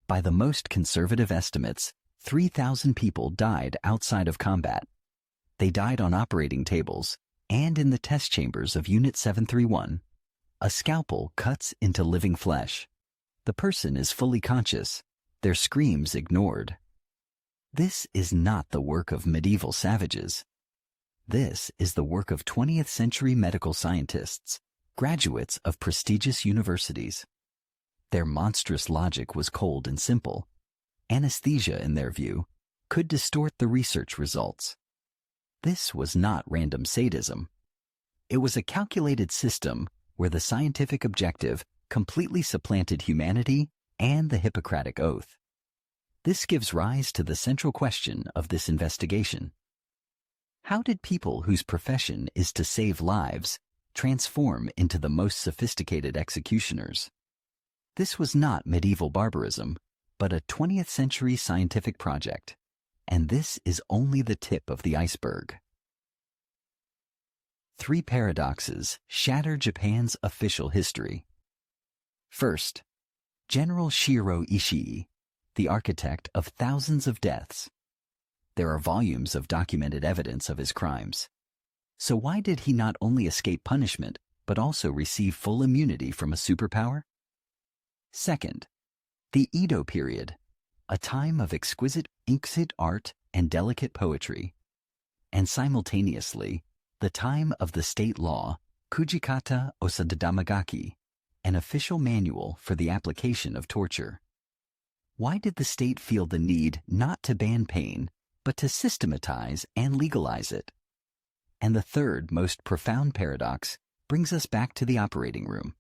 By the most conservative estimates, 3,000 people died outside of combat. They died on operating tables and in the test chambers of Unit 731. A scalpel cuts into living flesh. The person is fully conscious, their screams ignored. This is not the work of medieval savages. This is the work of 20th century medical scientists, graduates of prestigious universities. Their monstrous logic was cold and simple. Anesthesia, in their view, could distort the research results. This was not random sadism. It was a calculated system where the scientific objective completely supplanted humanity and the Hippocratic Oath. This gives rise to the central question of this investigation. How did people whose profession is to save lives transform into the most sophisticated executioners? This was not medieval barbarism, but a 20th century scientific project, and this is only the tip of the iceberg. 3 paradoxes shatter Japan's official history. First, General Shiro Ishii, the architect of thousands of deaths. There are volumes of documented evidence of his crimes. So why did he not only escape punishment, but also receive full immunity from a superpower? Second, the Edo period, a time of exquisite art and delicate poetry, and simultaneously, the time of the state law, Kujikata Osadamagaki, an official manual for the application of torture. Why did the state feel the need not to ban pain, but to systematize and legalize it? And the third most profound paradox brings us back to the operating room.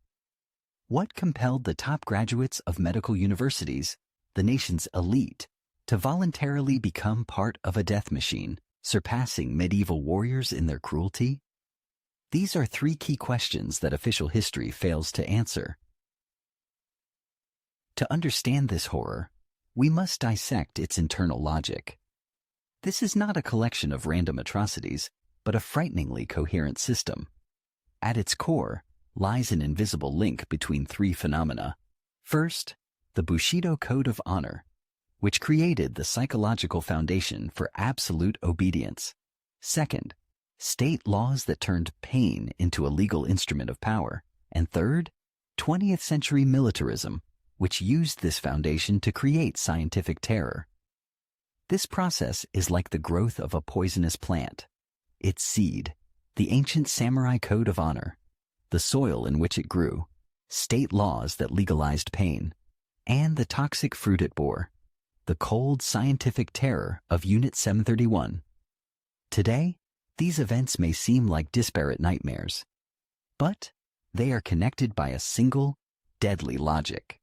What compelled the top graduates of medical universities, the nation's elite, to voluntarily become part of a death machine, surpassing medieval warriors in their cruelty? These are 3 key questions that official history fails to answer. To understand this horror, we must dissect its internal logic. This is not a collection of random atrocities, but a frighteningly coherent system. At its core lies an invisible link between 3 phenomena. First, the Bushido Code of Honor, which created the psychological foundation for absolute obedience. Second, state laws that turned pain into a legal instrument of power. And third, 20th century militarism, which used this foundation to create scientific terror. This process is like the growth of a poisonous plant. Its seed, the ancient samurai code of honor, the soil in which it grew, state laws that legalized pain, and the toxic fruit it bore, the cold scientific terror of Unit 731. Today, these events may seem like disparate nightmares, but they are connected by a single, deadly logic.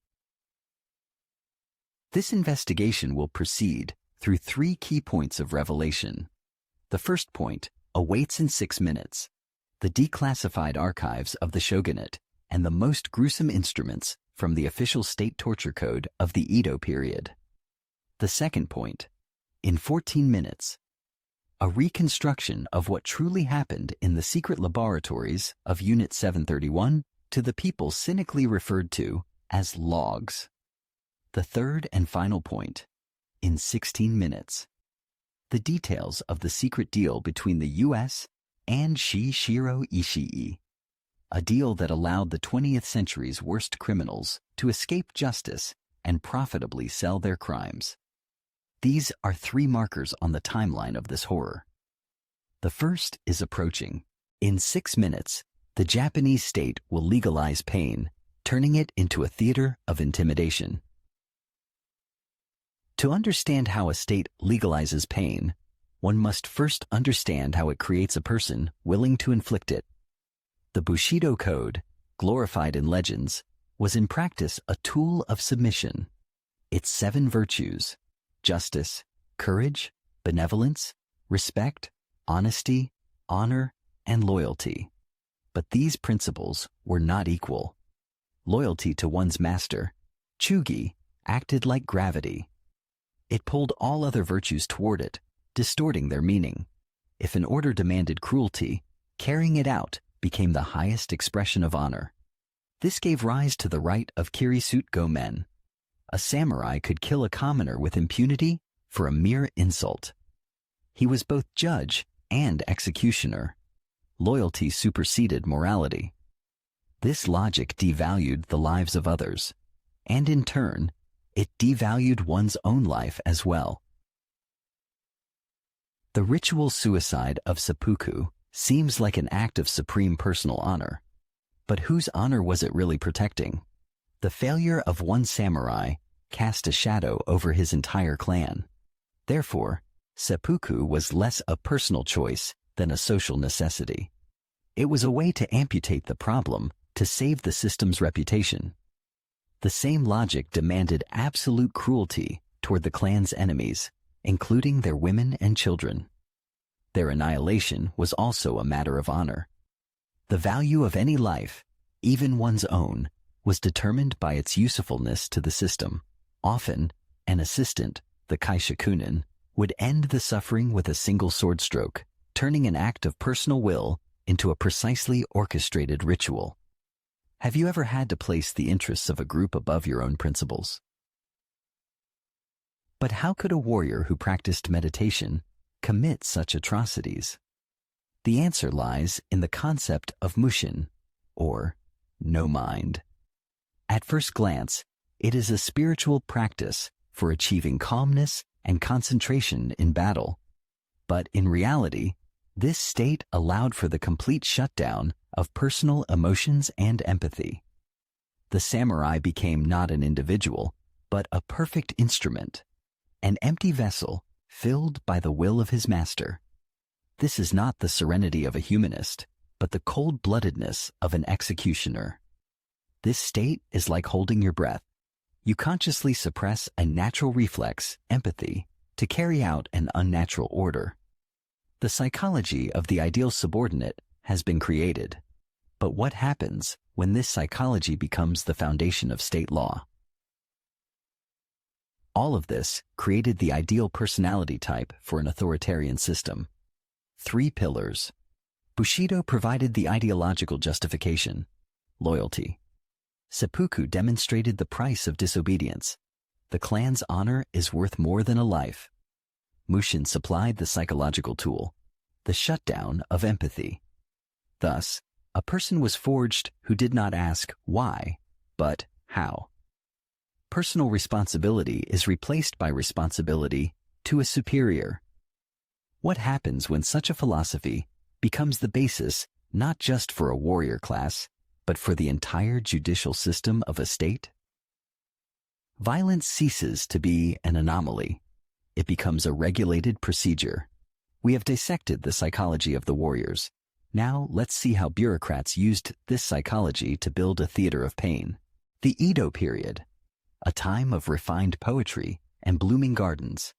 This investigation will proceed through 3 key points of revelation. The first point awaits in 6 minutes: the declassified archives of the shogunate and the most gruesome instruments from the official state torture code of the Edo period. The second point, in 14 minutes, a reconstruction of what truly happened in the secret laboratories of Unit 731 to the people cynically referred to as logs. The third and final point, in 16 minutes, the details of the secret deal between the U.S. and Shiro Ishii, a deal that allowed the 20th century's worst criminals to escape justice and profitably sell their crimes. These are 3 markers on the timeline of this horror. The first is approaching. In 6 minutes, the Japanese state will legalize pain, turning it into a theater of intimidation. To understand how a state legalizes pain, one must first understand how it creates a person willing to inflict it. The Bushido Code, glorified in legends, was in practice a tool of submission. Its 7 virtues, justice, courage, benevolence, respect, honesty, honor, and loyalty. But these principles were not equal. Loyalty to one's master, Chugi, acted like gravity. It pulled all other virtues toward it, distorting their meaning. If an order demanded cruelty, carrying it out became the highest expression of honor. This gave rise to the right of Kirisut Gomen, a samurai could kill a commoner with impunity for a mere insult. He was both judge and executioner. Loyalty superseded morality. This logic devalued the lives of others, and in turn, it devalued one's own life as well. The ritual suicide of seppuku seems like an act of supreme personal honor. But whose honor was it really protecting? The failure of one samurai cast a shadow over his entire clan. Therefore, seppuku was less a personal choice than a social necessity. It was a way to amputate the problem to save the system's reputation. The same logic demanded absolute cruelty toward the clan's enemies, including their women and children. Their annihilation was also a matter of honor. The value of any life, even one's own, was determined by its usefulness to the system. Often, an assistant, the kaishakunin, would end the suffering with a single sword stroke, turning an act of personal will into a precisely orchestrated ritual. Have you ever had to place the interests of a group above your own principles? But how could a warrior who practiced meditation commit such atrocities? The answer lies in the concept of mushin, or no mind. At first glance, it is a spiritual practice for achieving calmness and concentration in battle. But in reality, this state allowed for the complete shutdown of personal emotions and empathy. The samurai became not an individual, but a perfect instrument, an empty vessel filled by the will of his master. This is not the serenity of a humanist, but the cold-bloodedness of an executioner. This state is like holding your breath. You consciously suppress a natural reflex, empathy, to carry out an unnatural order. The psychology of the ideal subordinate has been created. But what happens when this psychology becomes the foundation of state law? All of this created the ideal personality type for an authoritarian system. 3 pillars. Bushido provided the ideological justification, loyalty. Seppuku demonstrated the price of disobedience. The clan's honor is worth more than a life. Mushin supplied the psychological tool, the shutdown of empathy. Thus, a person was forged who did not ask why, but how. Personal responsibility is replaced by responsibility to a superior. What happens when such a philosophy becomes the basis not just for a warrior class, but for the entire judicial system of a state? Violence ceases to be an anomaly. It becomes a regulated procedure. We have dissected the psychology of the warriors. Now let's see how bureaucrats used this psychology to build a theater of pain. The Edo period, a time of refined poetry and blooming gardens,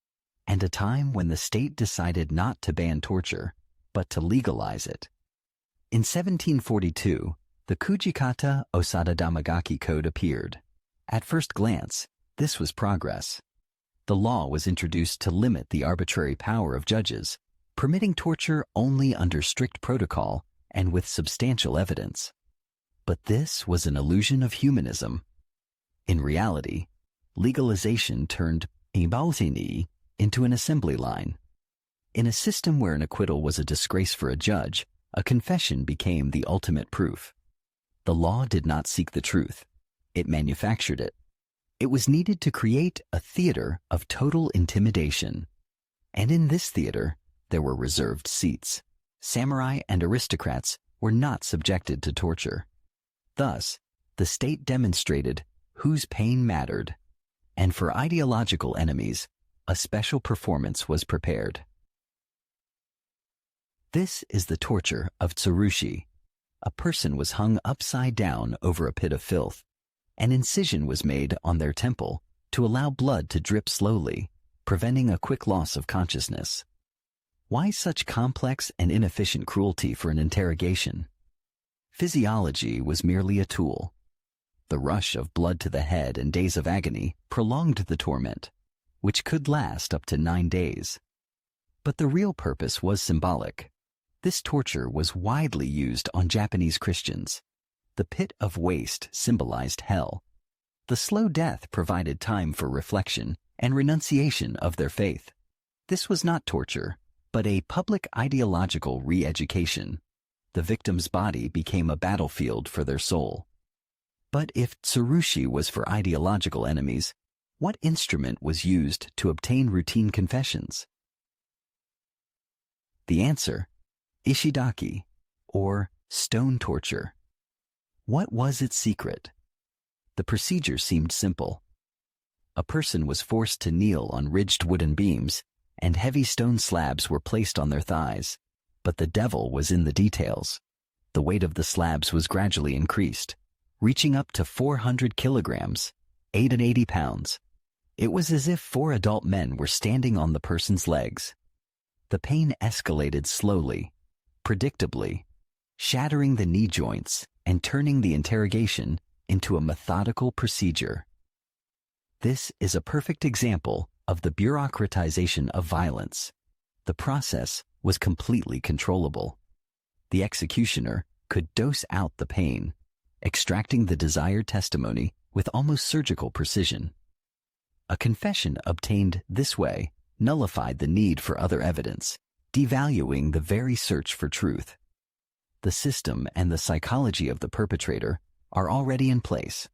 and a time when the state decided not to ban torture, but to legalize it. In 1742, the Kujikata Osada Damagaki Code appeared. At first glance, this was progress. The law was introduced to limit the arbitrary power of judges, permitting torture only under strict protocol and with substantial evidence. But this was an illusion of humanism. In reality, legalization turned ibausini into an assembly line. In a system where an acquittal was a disgrace for a judge, a confession became the ultimate proof. The law did not seek the truth. It manufactured it. It was needed to create a theater of total intimidation. And in this theater, there were reserved seats. Samurai and aristocrats were not subjected to torture. Thus, the state demonstrated whose pain mattered. And for ideological enemies, a special performance was prepared. This is the torture of tsurushi. A person was hung upside down over a pit of filth. An incision was made on their temple to allow blood to drip slowly, preventing a quick loss of consciousness. Why such complex and inefficient cruelty for an interrogation? Physiology was merely a tool. The rush of blood to the head and days of agony prolonged the torment, which could last up to 9 days. But the real purpose was symbolic. This torture was widely used on Japanese Christians. The pit of waste symbolized hell. The slow death provided time for reflection and renunciation of their faith. This was not torture, but a public ideological re-education. The victim's body became a battlefield for their soul. But if tsurushi was for ideological enemies, what instrument was used to obtain routine confessions? The answer: ishidaki, or stone torture. What was its secret? The procedure seemed simple. A person was forced to kneel on ridged wooden beams, and heavy stone slabs were placed on their thighs. But the devil was in the details. The weight of the slabs was gradually increased, reaching up to 400 kilograms, 80 pounds. It was as if 4 adult men were standing on the person's legs. The pain escalated slowly, predictably, shattering the knee joints and turning the interrogation into a methodical procedure. This is a perfect example of the bureaucratization of violence. The process was completely controllable. The executioner could dose out the pain, extracting the desired testimony with almost surgical precision. A confession obtained this way nullified the need for other evidence, devaluing the very search for truth. The system and the psychology of the perpetrator are already in place.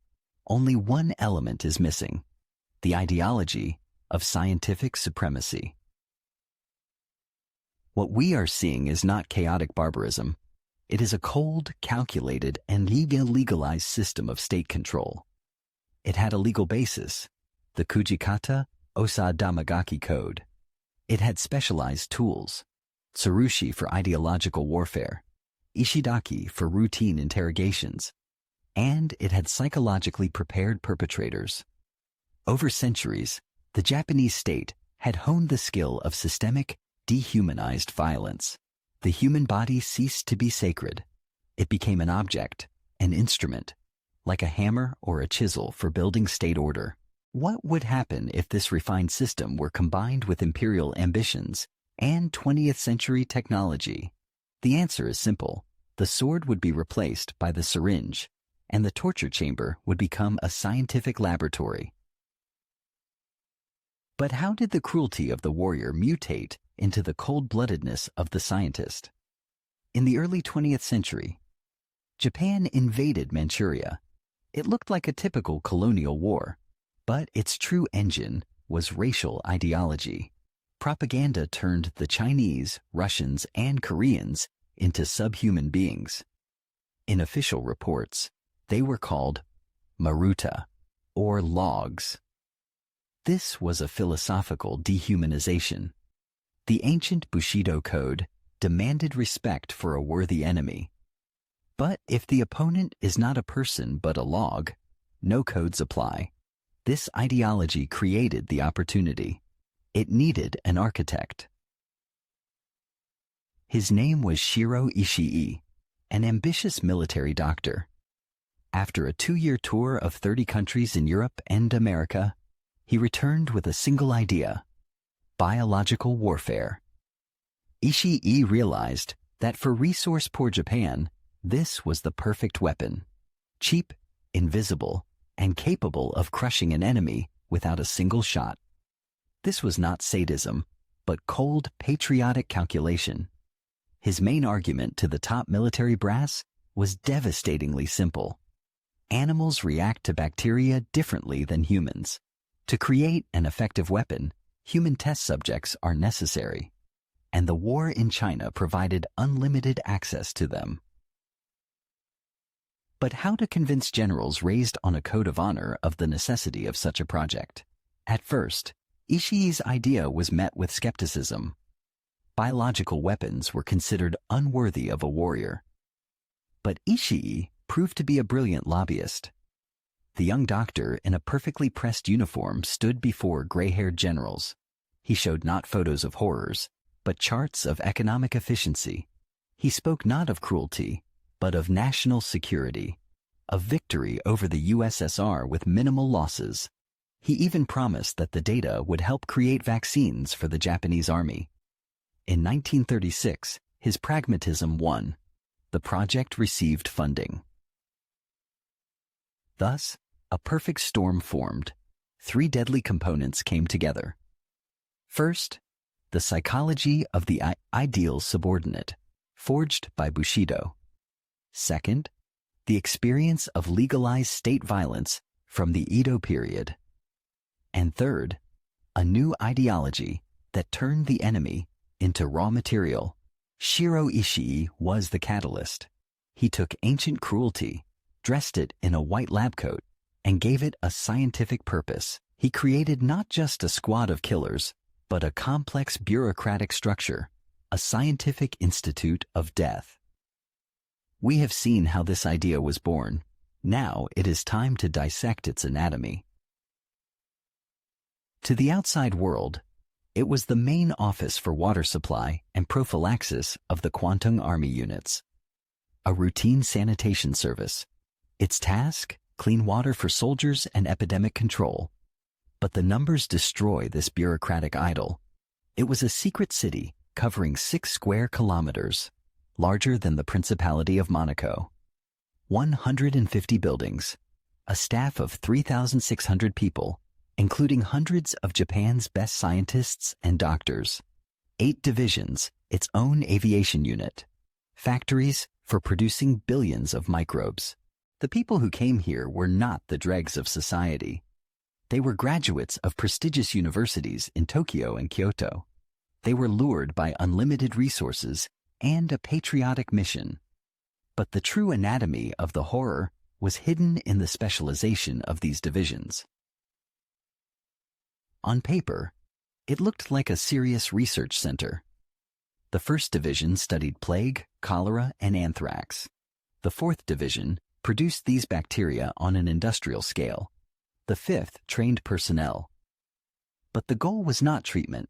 Only one element is missing: the ideology of scientific supremacy. What we are seeing is not chaotic barbarism. It is a cold, calculated, and legalized system of state control. It had a legal basis: the Kujikata Osadamagaki Code. It had specialized tools: tsurushi for ideological warfare, ishidaki for routine interrogations, and it had psychologically prepared perpetrators. Over centuries, the Japanese state had honed the skill of systemic, dehumanized violence. The human body ceased to be sacred. It became an object, an instrument, like a hammer or a chisel for building state order. What would happen if this refined system were combined with imperial ambitions and 20th century technology? The answer is simple. The sword would be replaced by the syringe, and the torture chamber would become a scientific laboratory. But how did the cruelty of the warrior mutate into the cold-bloodedness of the scientist? In the early 20th century, Japan invaded Manchuria. It looked like a typical colonial war, but its true engine was racial ideology. Propaganda turned the Chinese, Russians, and Koreans into subhuman beings. In official reports, they were called maruta, or logs. This was a philosophical dehumanization. The ancient Bushido code demanded respect for a worthy enemy. But if the opponent is not a person but a log, no codes apply. This ideology created the opportunity. It needed an architect. His name was Shiro Ishii, an ambitious military doctor. After a 2-year tour of 30 countries in Europe and America, he returned with a single idea: biological warfare. Ishii realized that for resource-poor Japan, this was the perfect weapon: cheap, invisible, and capable of crushing an enemy without a single shot. This was not sadism, but cold, patriotic calculation. His main argument to the top military brass was devastatingly simple. Animals react to bacteria differently than humans. To create an effective weapon, human test subjects are necessary, and the war in China provided unlimited access to them. But how to convince generals raised on a code of honor of the necessity of such a project? At first, Ishii's idea was met with skepticism. Biological weapons were considered unworthy of a warrior. But Ishii proved to be a brilliant lobbyist. The young doctor in a perfectly pressed uniform stood before gray-haired generals. He showed not photos of horrors, but charts of economic efficiency. He spoke not of cruelty, but of national security, of victory over the USSR with minimal losses. He even promised that the data would help create vaccines for the Japanese army. In 1936, his pragmatism won. The project received funding. Thus, a perfect storm formed. 3 deadly components came together. First, the psychology of the ideal subordinate, forged by Bushido. Second, the experience of legalized state violence from the Edo period. And third, a new ideology that turned the enemy into raw material. Shiro Ishii was the catalyst. He took ancient cruelty, dressed it in a white lab coat, and gave it a scientific purpose. He created not just a squad of killers, but a complex bureaucratic structure, a scientific institute of death. We have seen how this idea was born. Now it is time to dissect its anatomy. To the outside world, it was the main office for water supply and prophylaxis of the Kwantung Army units. A routine sanitation service. Its task, clean water for soldiers and epidemic control. But the numbers destroy this bureaucratic idol. It was a secret city covering 6 square kilometers, larger than the Principality of Monaco. 150 buildings, a staff of 3,600 people, including hundreds of Japan's best scientists and doctors. 8 divisions, its own aviation unit. Factories for producing billions of microbes. The people who came here were not the dregs of society. They were graduates of prestigious universities in Tokyo and Kyoto. They were lured by unlimited resources and a patriotic mission. But the true anatomy of the horror was hidden in the specialization of these divisions. On paper, it looked like a serious research center. The 1st Division studied plague, cholera, and anthrax. The 4th Division produced these bacteria on an industrial scale. The 5th trained personnel. But the goal was not treatment.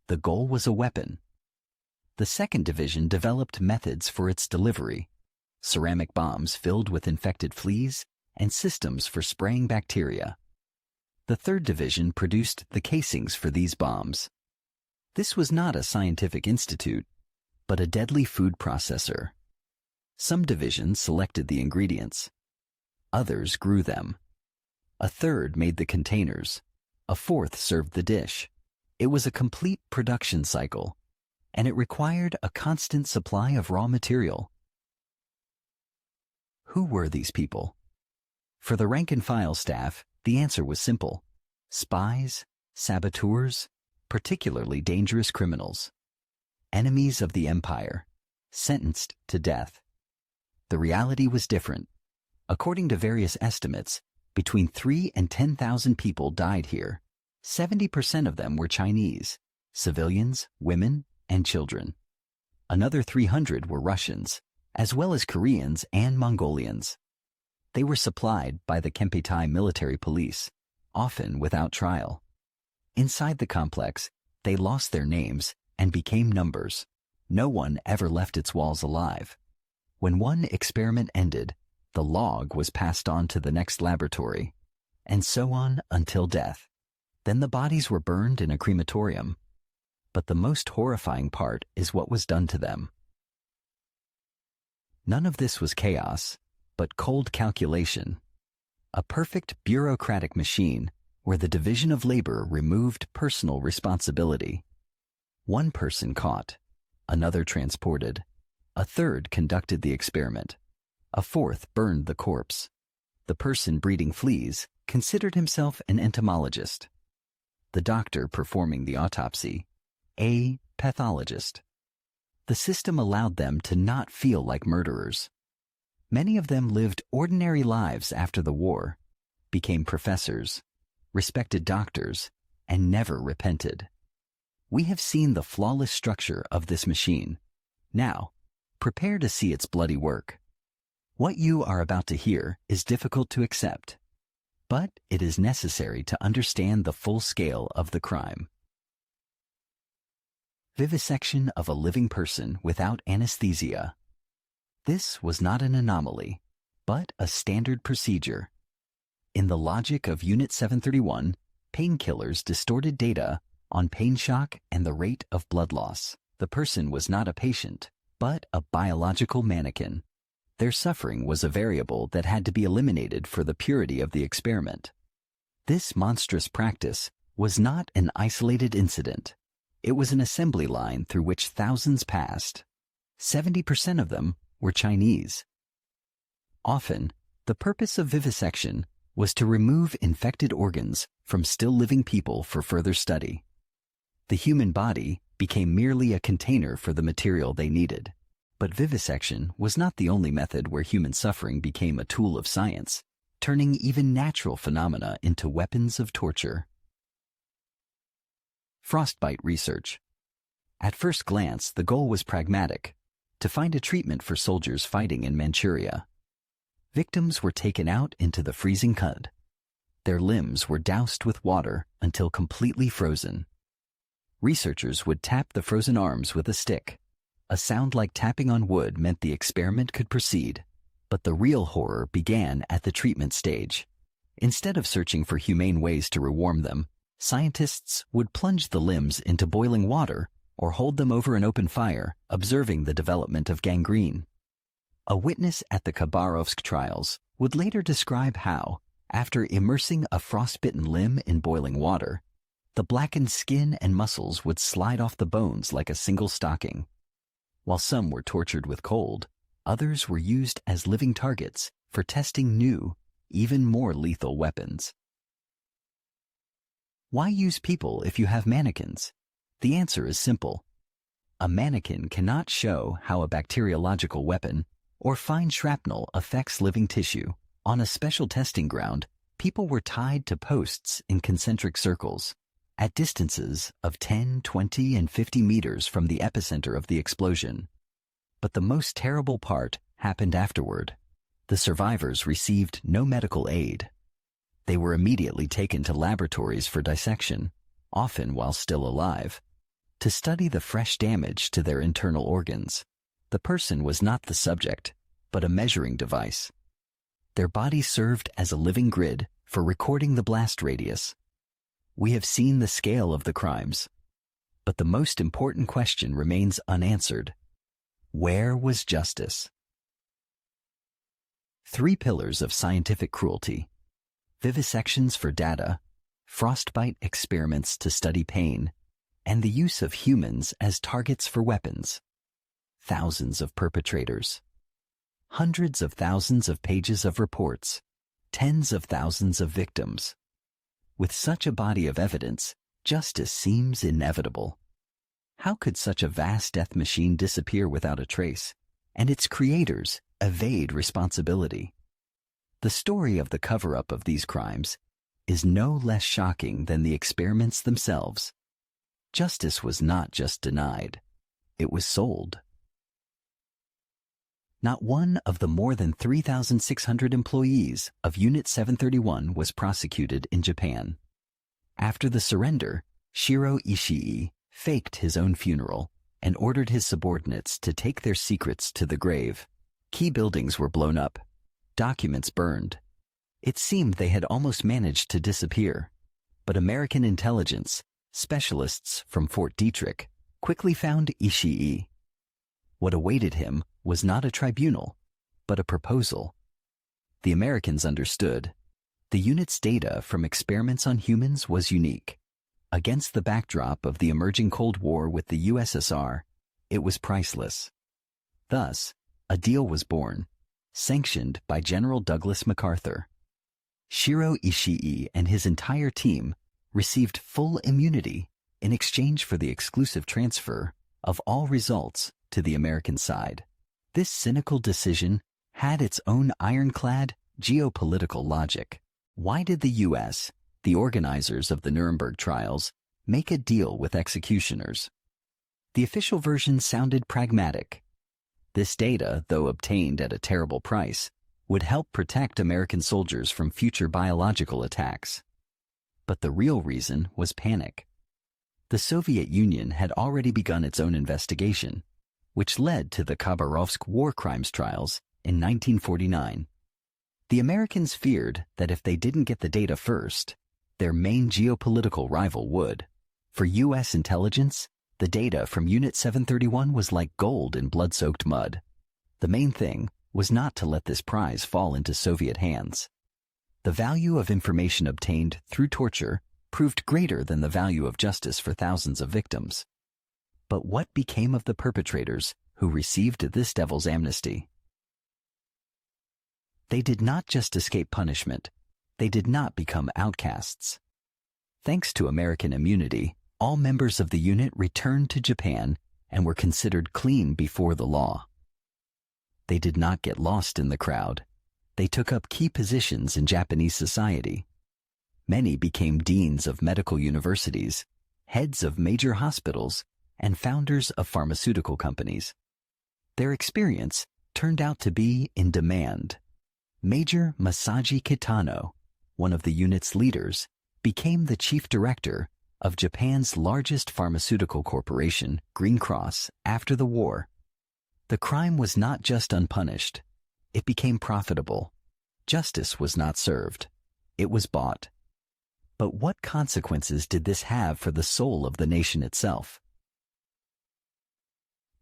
The goal was a weapon. The 2nd Division developed methods for its delivery, ceramic bombs filled with infected fleas and systems for spraying bacteria. The 3rd Division produced the casings for these bombs. This was not a scientific institute, but a deadly food processor. Some divisions selected the ingredients. Others grew them. A 3rd made the containers. A 4th served the dish. It was a complete production cycle, and it required a constant supply of raw material. Who were these people? For the rank-and-file staff, the answer was simple. Spies, saboteurs, particularly dangerous criminals. Enemies of the empire, sentenced to death. The reality was different. According to various estimates, between 3,000 and 10,000 people died here. 70% of them were Chinese, civilians, women, and children. Another 300 were Russians, as well as Koreans and Mongolians. They were supplied by the Kempeitai military police, often without trial. Inside the complex, they lost their names and became numbers. No one ever left its walls alive. When one experiment ended, the log was passed on to the next laboratory, and so on until death. Then the bodies were burned in a crematorium. But the most horrifying part is what was done to them. None of this was chaos, but cold calculation. A perfect bureaucratic machine where the division of labor removed personal responsibility. One person caught, another transported, a 3rd conducted the experiment, a 4th burned the corpse. The person breeding fleas considered himself an entomologist. The doctor performing the autopsy, a pathologist. The system allowed them to not feel like murderers. Many of them lived ordinary lives after the war, became professors, respected doctors, and never repented. We have seen the flawless structure of this machine. Now, prepare to see its bloody work. What you are about to hear is difficult to accept, but it is necessary to understand the full scale of the crime. Vivisection of a living person without anesthesia. This was not an anomaly, but a standard procedure. In the logic of Unit 731, painkillers distorted data on pain shock and the rate of blood loss. The person was not a patient, but a biological mannequin. Their suffering was a variable that had to be eliminated for the purity of the experiment. This monstrous practice was not an isolated incident. It was an assembly line through which thousands passed. 70% of them were Chinese. Often, the purpose of vivisection was to remove infected organs from still living people for further study. The human body became merely a container for the material they needed. But vivisection was not the only method where human suffering became a tool of science, turning even natural phenomena into weapons of torture. Frostbite research. At first glance, the goal was pragmatic: to find a treatment for soldiers fighting in Manchuria. Victims were taken out into the freezing cold. Their limbs were doused with water until completely frozen. Researchers would tap the frozen arms with a stick. A sound like tapping on wood meant the experiment could proceed, but the real horror began at the treatment stage. Instead of searching for humane ways to rewarm them, scientists would plunge the limbs into boiling water or hold them over an open fire, observing the development of gangrene. A witness at the Khabarovsk trials would later describe how, after immersing a frostbitten limb in boiling water, the blackened skin and muscles would slide off the bones like a single stocking. While some were tortured with cold, others were used as living targets for testing new, even more lethal weapons. Why use people if you have mannequins? The answer is simple. A mannequin cannot show how a bacteriological weapon or fine shrapnel affects living tissue. On a special testing ground, people were tied to posts in concentric circles, at distances of 10, 20, and 50 meters from the epicenter of the explosion. But the most terrible part happened afterward. The survivors received no medical aid. They were immediately taken to laboratories for dissection, often while still alive, to study the fresh damage to their internal organs. The person was not the subject, but a measuring device. Their body served as a living grid for recording the blast radius. We have seen the scale of the crimes, but the most important question remains unanswered. Where was justice? 3 pillars of scientific cruelty: vivisections for data, frostbite experiments to study pain, and the use of humans as targets for weapons. Thousands of perpetrators. Hundreds of thousands of pages of reports. Tens of thousands of victims. With such a body of evidence, justice seems inevitable. How could such a vast death machine disappear without a trace, and its creators evade responsibility? The story of the cover-up of these crimes is no less shocking than the experiments themselves. Justice was not just denied, it was sold. Not one of the more than 3,600 employees of Unit 731 was prosecuted in Japan. After the surrender, Shiro Ishii faked his own funeral and ordered his subordinates to take their secrets to the grave. Key buildings were blown up, documents burned. It seemed they had almost managed to disappear, but American intelligence, specialists from Fort Detrick, quickly found Ishii. What awaited him was not a tribunal, but a proposal. The Americans understood. The unit's data from experiments on humans was unique. Against the backdrop of the emerging Cold War with the USSR, it was priceless. Thus, a deal was born, sanctioned by General Douglas MacArthur. Shiro Ishii and his entire team received full immunity in exchange for the exclusive transfer of all results to the American side. This cynical decision had its own ironclad geopolitical logic. Why did the U.S., the organizers of the Nuremberg trials, make a deal with executioners? The official version sounded pragmatic. This data, though obtained at a terrible price, would help protect American soldiers from future biological attacks. But the real reason was panic. The Soviet Union had already begun its own investigation, which led to the Khabarovsk war crimes trials in 1949. The Americans feared that if they didn't get the data first, their main geopolitical rival would. For U.S. intelligence, the data from Unit 731 was like gold in blood-soaked mud. The main thing was not to let this prize fall into Soviet hands. The value of information obtained through torture proved greater than the value of justice for thousands of victims. But what became of the perpetrators who received this devil's amnesty? They did not just escape punishment, they did not become outcasts. Thanks to American immunity, all members of the unit returned to Japan and were considered clean before the law. They did not get lost in the crowd. They took up key positions in Japanese society. Many became deans of medical universities, heads of major hospitals, and founders of pharmaceutical companies. Their experience turned out to be in demand. Major Masaji Kitano, one of the unit's leaders, became the chief director of Japan's largest pharmaceutical corporation, Green Cross, after the war. The crime was not just unpunished. It became profitable. Justice was not served. It was bought. But what consequences did this have for the soul of the nation itself?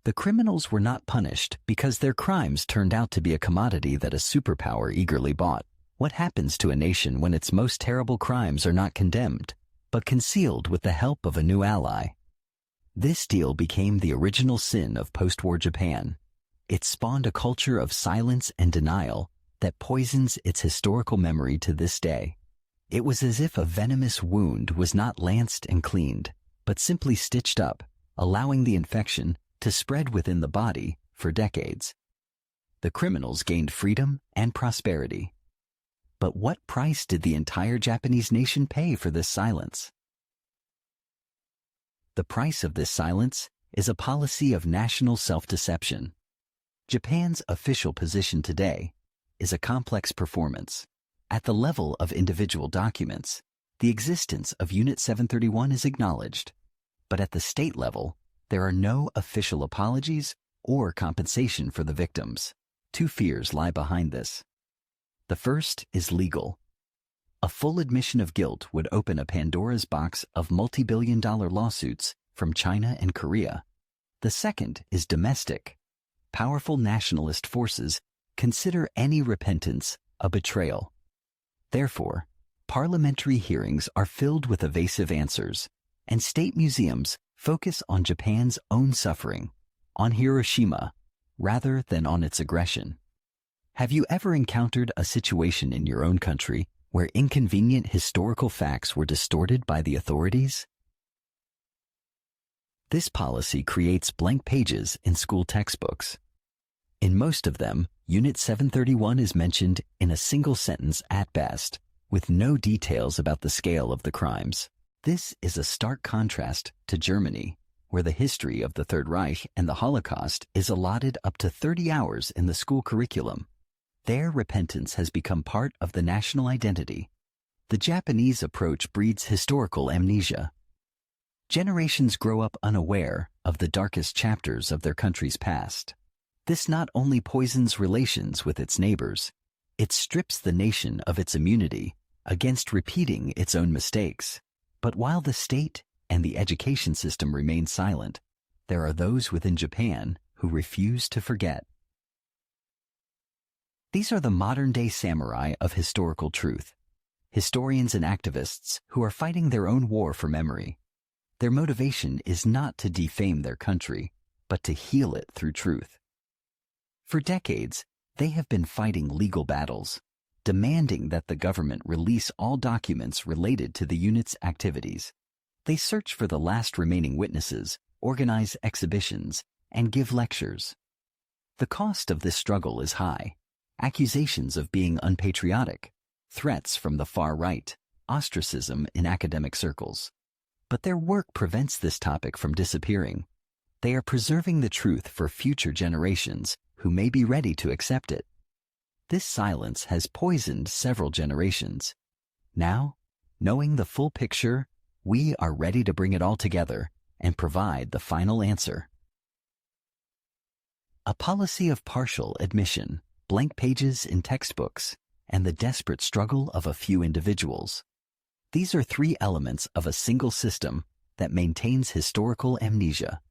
The criminals were not punished because their crimes turned out to be a commodity that a superpower eagerly bought. What happens to a nation when its most terrible crimes are not condemned, but concealed with the help of a new ally? This deal became the original sin of post-war Japan. It spawned a culture of silence and denial that poisons its historical memory to this day. It was as if a venomous wound was not lanced and cleaned, but simply stitched up, allowing the infection to spread within the body for decades. The criminals gained freedom and prosperity. But what price did the entire Japanese nation pay for this silence? The price of this silence is a policy of national self-deception. Japan's official position today is a complex performance. At the level of individual documents, the existence of Unit 731 is acknowledged. But at the state level, there are no official apologies or compensation for the victims. Two fears lie behind this. The first is legal. A full admission of guilt would open a Pandora's box of multi-billion-dollar lawsuits from China and Korea. The second is domestic. Powerful nationalist forces consider any repentance a betrayal. Therefore, parliamentary hearings are filled with evasive answers, and state museums focus on Japan's own suffering, on Hiroshima, rather than on its aggression. Have you ever encountered a situation in your own country where inconvenient historical facts were distorted by the authorities? This policy creates blank pages in school textbooks. In most of them, Unit 731 is mentioned in a single sentence at best, with no details about the scale of the crimes. This is a stark contrast to Germany, where the history of the Third Reich and the Holocaust is allotted up to 30 hours in the school curriculum. Their repentance has become part of the national identity. The Japanese approach breeds historical amnesia. Generations grow up unaware of the darkest chapters of their country's past. This not only poisons relations with its neighbors, it strips the nation of its immunity against repeating its own mistakes. But while the state and the education system remain silent, there are those within Japan who refuse to forget. These are the modern-day samurai of historical truth, historians and activists who are fighting their own war for memory. Their motivation is not to defame their country, but to heal it through truth. For decades, they have been fighting legal battles, demanding that the government release all documents related to the unit's activities. They search for the last remaining witnesses, organize exhibitions, and give lectures. The cost of this struggle is high. Accusations of being unpatriotic, threats from the far right, ostracism in academic circles. But their work prevents this topic from disappearing. They are preserving the truth for future generations who may be ready to accept it. This silence has poisoned several generations. Now, knowing the full picture, we are ready to bring it all together and provide the final answer. A policy of partial admission, blank pages in textbooks, and the desperate struggle of a few individuals. These are three elements of a single system that maintains historical amnesia.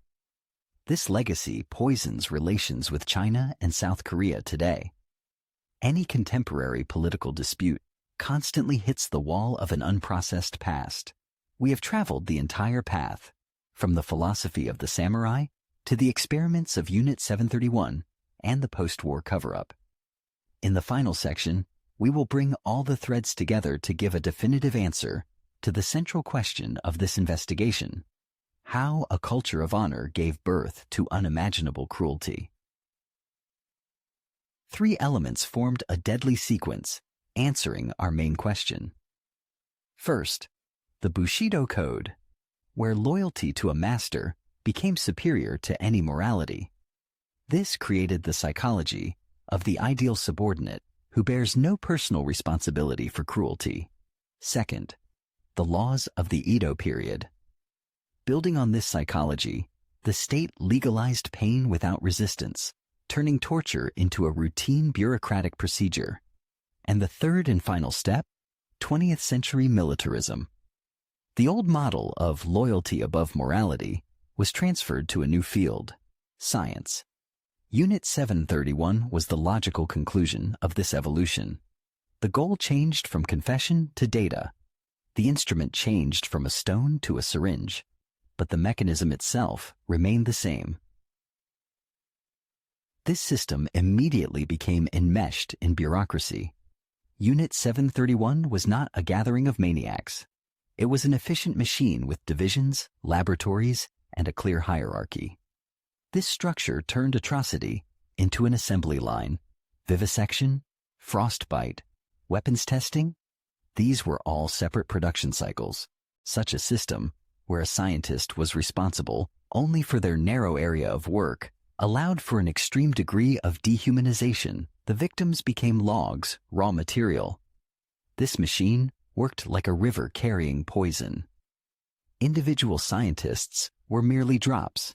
This legacy poisons relations with China and South Korea today. Any contemporary political dispute constantly hits the wall of an unprocessed past. We have traveled the entire path, from the philosophy of the samurai to the experiments of Unit 731 and the post-war cover-up. In the final section, we will bring all the threads together to give a definitive answer to the central question of this investigation: how a culture of honor gave birth to unimaginable cruelty. 3 elements formed a deadly sequence, answering our main question. First, the Bushido Code, where loyalty to a master became superior to any morality. This created the psychology of the ideal subordinate who bears no personal responsibility for cruelty. Second, the laws of the Edo period. Building on this psychology, the state legalized pain without resistance, turning torture into a routine bureaucratic procedure. And the third and final step, 20th century militarism. The old model of loyalty above morality was transferred to a new field, science. Unit 731 was the logical conclusion of this evolution. The goal changed from confession to data. The instrument changed from a stone to a syringe, but the mechanism itself remained the same. This system immediately became enmeshed in bureaucracy. Unit 731 was not a gathering of maniacs. It was an efficient machine with divisions, laboratories, and a clear hierarchy. This structure turned atrocity into an assembly line. Vivisection, frostbite, weapons testing, these were all separate production cycles. Such a system, where a scientist was responsible only for their narrow area of work, allowed for an extreme degree of dehumanization. The victims became logs, raw material. This machine worked like a river carrying poison. Individual scientists were merely drops,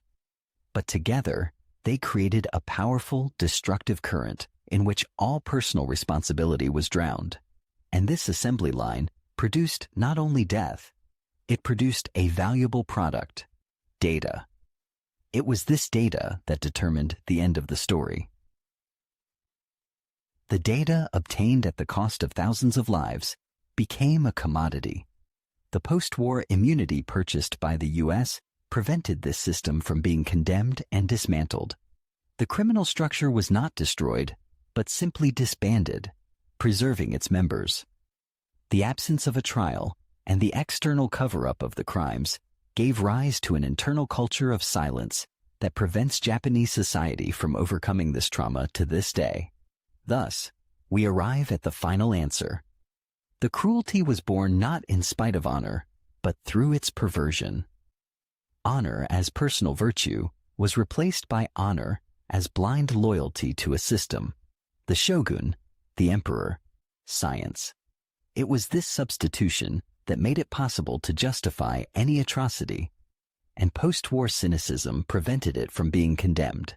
but together they created a powerful, destructive current in which all personal responsibility was drowned. And this assembly line produced not only death, it produced a valuable product, data. It was this data that determined the end of the story. The data obtained at the cost of thousands of lives became a commodity. The post-war immunity purchased by the U.S. prevented this system from being condemned and dismantled. The criminal structure was not destroyed, but simply disbanded, preserving its members. The absence of a trial and the external cover-up of the crimes gave rise to an internal culture of silence that prevents Japanese society from overcoming this trauma to this day. Thus, we arrive at the final answer. The cruelty was born not in spite of honor, but through its perversion. Honor as personal virtue was replaced by honor as blind loyalty to a system. The shogun, the emperor, science. It was this substitution that made it possible to justify any atrocity, and post-war cynicism prevented it from being condemned.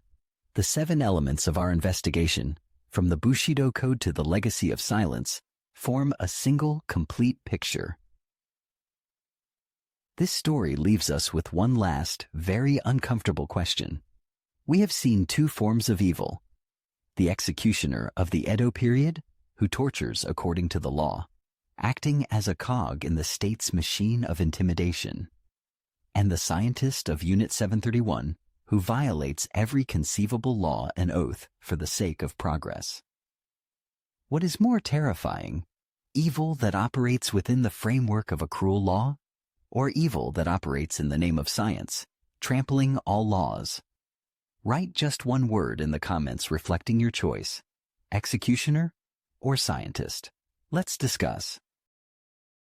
The 7 elements of our investigation, from the Bushido Code to the legacy of silence, form a single, complete picture. This story leaves us with one last, very uncomfortable question. We have seen 2 forms of evil: the executioner of the Edo period, who tortures according to the law, acting as a cog in the state's machine of intimidation, and the scientist of Unit 731, who violates every conceivable law and oath for the sake of progress. What is more terrifying, evil that operates within the framework of a cruel law, or evil that operates in the name of science, trampling all laws? Write just one word in the comments reflecting your choice: executioner or scientist. Let's discuss.